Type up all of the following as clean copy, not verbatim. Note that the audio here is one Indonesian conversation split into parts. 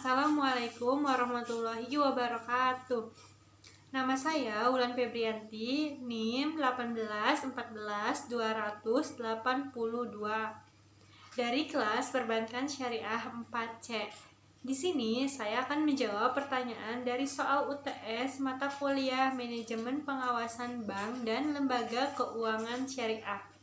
Assalamualaikum warahmatullahi wabarakatuh. Nama saya Wulan Febrianti, NIM 1814282 dari kelas Perbankan Syariah 4C. Di sini saya akan menjawab pertanyaan dari soal UTS mata kuliah Manajemen Pengawasan Bank dan Lembaga Keuangan Syariah.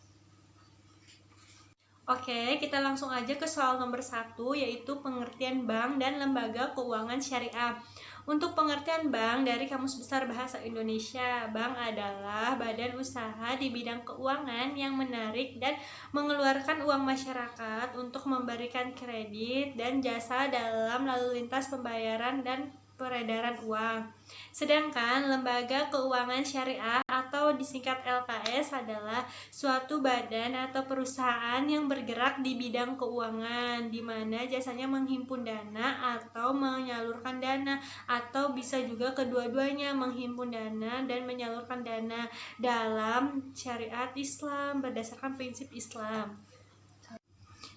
Oke, kita langsung aja ke soal nomor 1, yaitu pengertian bank dan lembaga keuangan syariah. Untuk pengertian bank dari Kamus Besar Bahasa Indonesia, bank adalah badan usaha di bidang keuangan yang menarik dan mengeluarkan uang masyarakat untuk memberikan kredit dan jasa dalam lalu lintas pembayaran dan peredaran uang. Sedangkan lembaga keuangan syariah atau disingkat LKS adalah suatu badan atau perusahaan yang bergerak di bidang keuangan, di mana jasanya menghimpun dana atau menyalurkan dana, atau bisa juga kedua-duanya, menghimpun dana dan menyalurkan dana dalam syariat Islam berdasarkan prinsip Islam.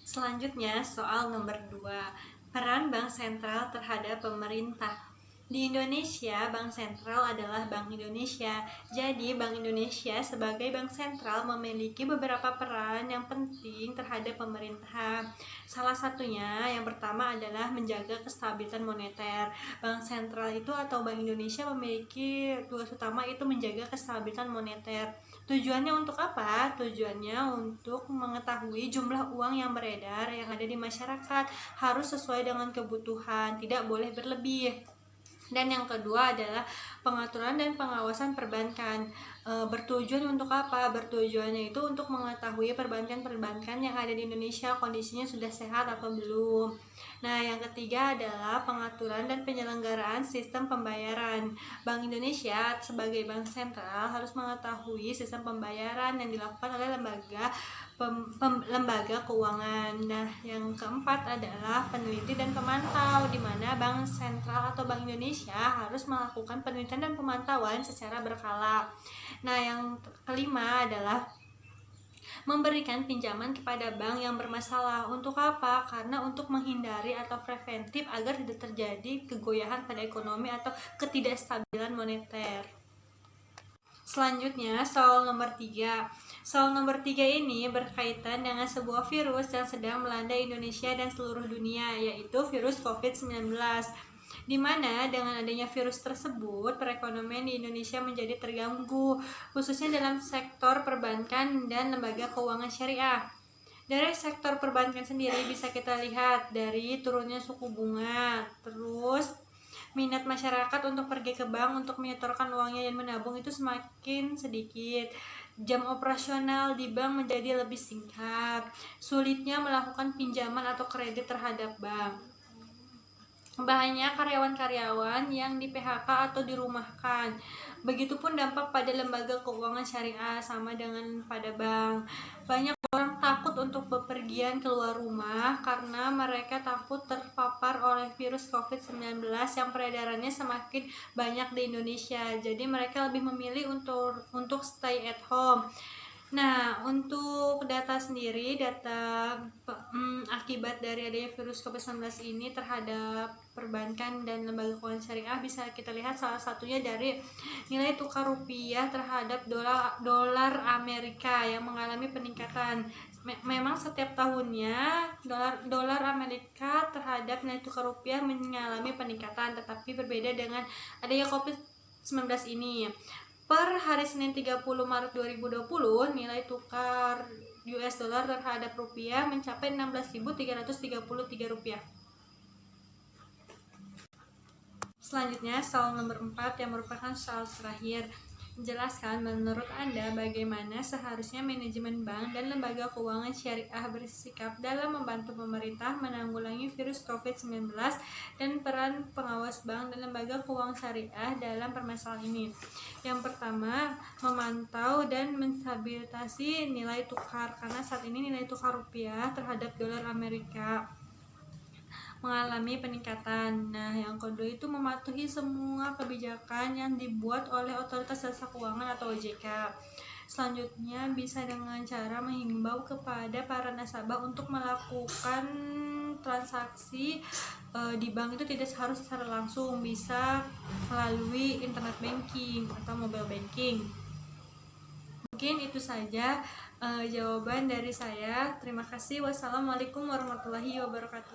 Selanjutnya soal nomor 2, peran bank sentral terhadap pemerintah. Di Indonesia, bank sentral adalah Bank Indonesia. Jadi, Bank Indonesia sebagai bank sentral memiliki beberapa peran yang penting terhadap pemerintah. Salah satunya, yang pertama adalah menjaga kestabilan moneter. Bank sentral itu atau Bank Indonesia memiliki tugas utama itu menjaga kestabilan moneter. Tujuannya untuk apa? Tujuannya untuk mengetahui jumlah uang yang beredar yang ada di masyarakat, harus sesuai dengan kebutuhan, tidak boleh berlebih. Dan yang kedua adalah pengaturan dan pengawasan perbankan. Bertujuan untuk apa? Bertujuannya itu untuk mengetahui perbankan-perbankan yang ada di Indonesia kondisinya sudah sehat atau belum. Nah, yang ketiga adalah pengaturan dan penyelenggaraan sistem pembayaran. Bank Indonesia sebagai bank sentral harus mengetahui sistem pembayaran yang dilakukan oleh lembaga keuangan. Nah, yang keempat adalah peneliti dan pemantau, di mana bank sentral atau Bank Indonesia harus melakukan penelitian dan pemantauan secara berkala. Nah, yang kelima adalah memberikan pinjaman kepada bank yang bermasalah. Untuk apa? Karena untuk menghindari atau preventif agar tidak terjadi kegoyahan pada ekonomi atau ketidakstabilan moneter. Selanjutnya, soal nomor 3. Soal nomor 3 ini berkaitan dengan sebuah virus yang sedang melanda Indonesia dan seluruh dunia, yaitu virus COVID-19. Di mana dengan adanya virus tersebut, perekonomian di Indonesia menjadi terganggu, khususnya dalam sektor perbankan dan lembaga keuangan syariah. Dari sektor perbankan sendiri bisa kita lihat dari turunnya suku bunga, terus minat masyarakat untuk pergi ke bank untuk menyetorkan uangnya dan menabung itu semakin sedikit. Jam operasional di bank menjadi lebih singkat. Sulitnya melakukan pinjaman atau kredit terhadap bank. Banyak karyawan-karyawan yang di PHK atau dirumahkan. Begitupun dampak pada lembaga keuangan syariah, sama dengan pada bank. Banyak orang takut untuk bepergian keluar rumah karena mereka takut terpapar oleh virus COVID-19 yang peredarannya semakin banyak di Indonesia. Jadi mereka lebih memilih untuk stay at home. Nah, untuk data sendiri, akibat dari adanya virus COVID-19 ini terhadap perbankan dan lembaga keuangan syariah bisa kita lihat salah satunya dari nilai tukar rupiah terhadap dolar Amerika yang mengalami peningkatan. Memang setiap tahunnya dolar Amerika terhadap nilai tukar rupiah mengalami peningkatan, tetapi berbeda dengan adanya COVID-19 ini. Per hari Senin 30 Maret 2020, nilai tukar US dollar terhadap rupiah mencapai 16.333 rupiah. Selanjutnya, soal nomor 4 yang merupakan soal terakhir. Jelaskan menurut Anda bagaimana seharusnya manajemen bank dan lembaga keuangan syariah bersikap dalam membantu pemerintah menanggulangi virus COVID-19 dan peran pengawas bank dan lembaga keuangan syariah dalam permasalahan ini. Yang pertama, memantau dan menstabilisasi nilai tukar, karena saat ini nilai tukar rupiah terhadap dolar Amerika mengalami peningkatan. Nah, yang kedua itu mematuhi semua kebijakan yang dibuat oleh Otoritas Jasa Keuangan atau OJK. Selanjutnya bisa dengan cara menghimbau kepada para nasabah untuk melakukan transaksi di bank itu tidak harus secara langsung, bisa melalui internet banking atau mobile banking. Mungkin itu saja jawaban dari saya. Terima kasih. Wassalamualaikum warahmatullahi wabarakatuh.